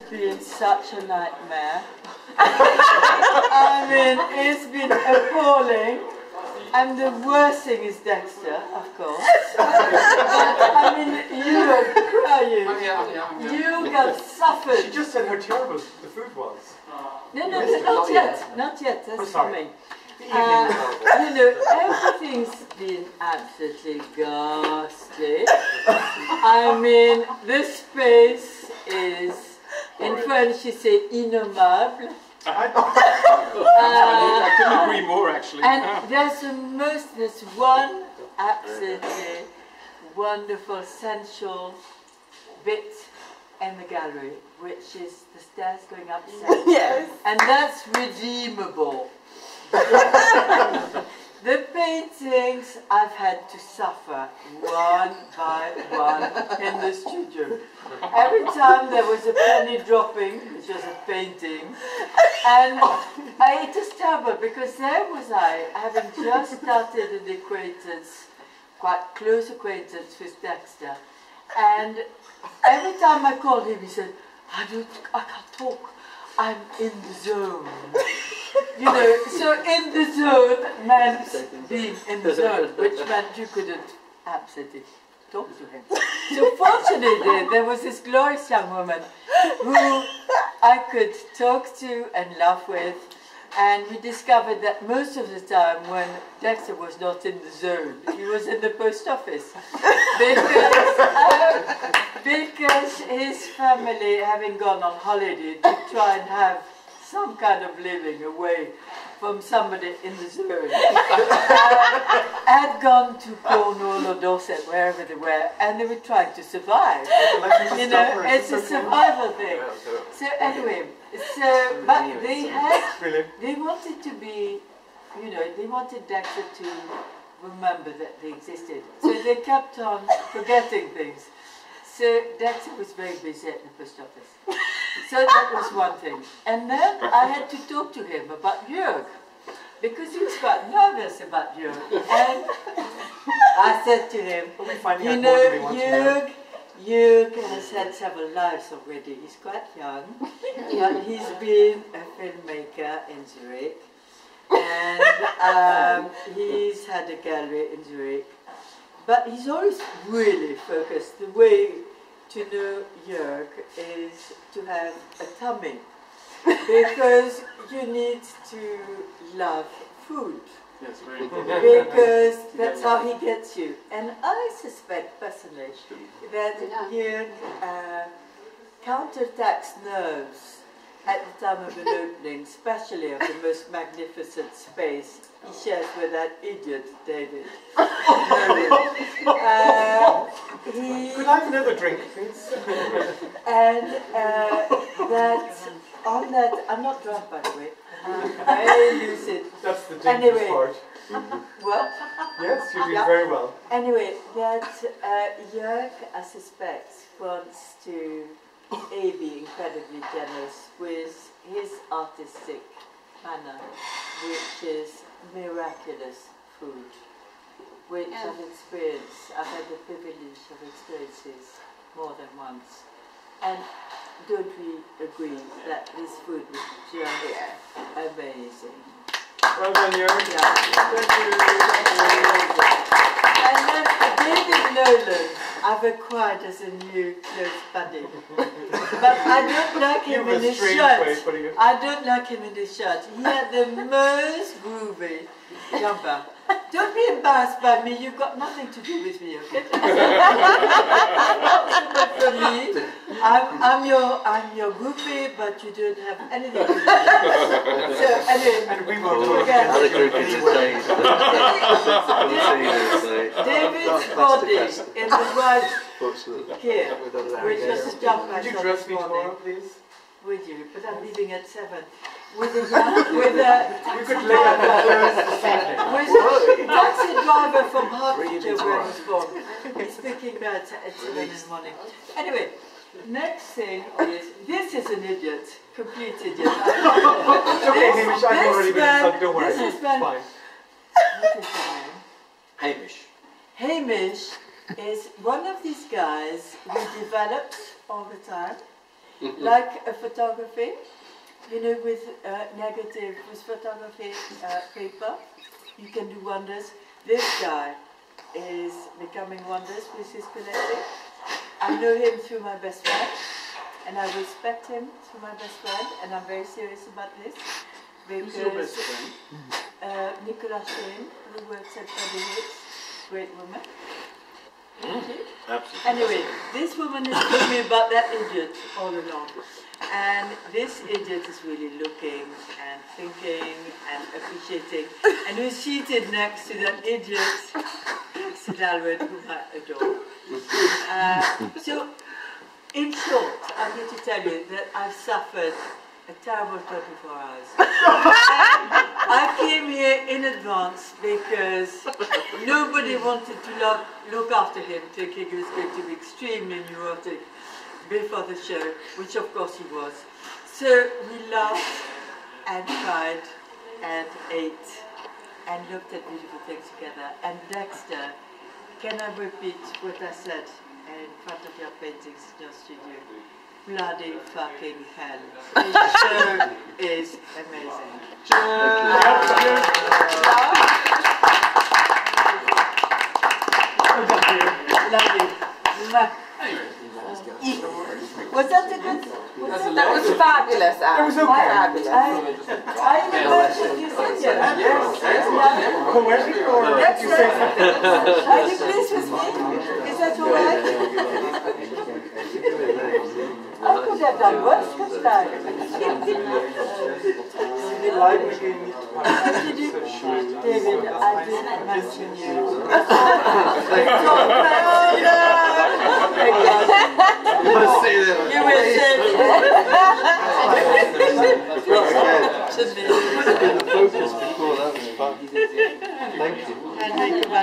been such a nightmare. I mean, it's been appalling. And the worst thing is Dexter, of course. I mean, you are crying. You got suffered. She just said how terrible the food was. No, not yet. Not yet. That's coming. You know, everything's been absolutely ghastly. I mean, this space is, in French you say innommable. I couldn't agree more, actually. And there's one absolutely wonderful, sensual bit in the gallery, which is the stairs going upstairs. Yes. And that's redeemable. The paintings I've had to suffer one by one in the studio. Every time there was a penny dropping, which was a painting, and it was terrible because there was I, having just started an acquaintance, quite close acquaintance with Dexter, and every time I called him, he said, I can't talk, I'm in the zone. You know, so in the zone meant being in the zone, which meant you couldn't absolutely talk to him. So fortunately, there was this glorious young woman who I could talk to and laugh with, and we discovered that most of the time when Dexter was not in the zone, he was in the post office. Because his family, having gone on holiday to try and have some kind of living away from somebody in the zone, had gone to Cornwall or Dorset, wherever they were, and they were trying to survive. You know, it's a survival thing. So anyway, but they wanted to be, you know, they wanted Dexter to remember that they existed. So they kept on forgetting things. So Dexter was very busy at the post office. So that was one thing. And then I had to talk to him about Jörg, because he was quite nervous about Jörg. And I said to him, you know, Jörg has had several lives already. He's quite young, but he's been a filmmaker in Zurich. And he's had a gallery in Zurich. But he's always really focused. The way to know Jörg is to have a tummy, because you need to love food. Yes, very important. Because that's how he gets you. And I suspect personally that Jörg counterattacks nerves at the time of an opening, especially of the most magnificent space he shares with that idiot, David. Could I have another drink, please? And on that, I'm not drunk, by the way. I'm very lucid. That's the dangerous part. What? Yes, you're doing very well. Anyway, that Jörg, I suspect, wants to be incredibly generous with his artistic manner, which is miraculous food, which I've experienced. I've had the privilege of experiences more than once. And don't we agree that this food was just amazing? Well done, Jörg. Yeah. And then David Nolan, I've acquired as a new close buddy. But I don't like him in his shirt. I don't like him in his shirt. He had the most groovy jumper. Don't be embarrassed by me, you've got nothing to do with me, okay? But for me, I'm your groupie, but you don't have anything to do with me. So anyway, and we won't do again. Other groupie today. David's body in the right here, which was a jumper I Would you saw dress this me morning. tomorrow, please? With you, but I'm leaving at 7. With a taxi driver from Hertfordshire where I was born. He's picking me at 7 in the morning. Anyway, next thing is, this is an idiot, complete idiot. It's okay, Hamish, I've already been inside, don't worry, it's fine. What is his name? Hamish. Hamish is one of these guys who develops all the time. like a photography, you know, with negative, with photography paper, you can do wonders. This guy is becoming wonders with his collecting. I know him through my best friend, and I respect him through my best friend, and I'm very serious about this. Because Who's your best friend? Nicola Shane, who works at Berthoud, great woman. Absolutely. Anyway, this woman has told me about that idiot all along. And this idiot is really looking and thinking and appreciating. And who's seated next to that idiot, Dexter Dalwood, whom I adore. So, in short, I'm here to tell you that I've suffered a terrible 24 hours. I came here in advance because nobody wanted to look after him, thinking he was going to be extremely neurotic before the show, which of course he was. So we laughed and cried and ate and looked at beautiful things together. And Dexter, can I repeat what I said in front of your paintings in your studio? Bloody fucking hell. This show is amazing. Love you. Was that a good? That was fabulous, Al. It was okay. Fabulous. I imagine you said yes. Poetic or did you say something? Are you pleased with me? Is that all right? I could have done worse this time. Did you? David, I didn't mention you. You will say The focus before that was fun. Thank you. and think about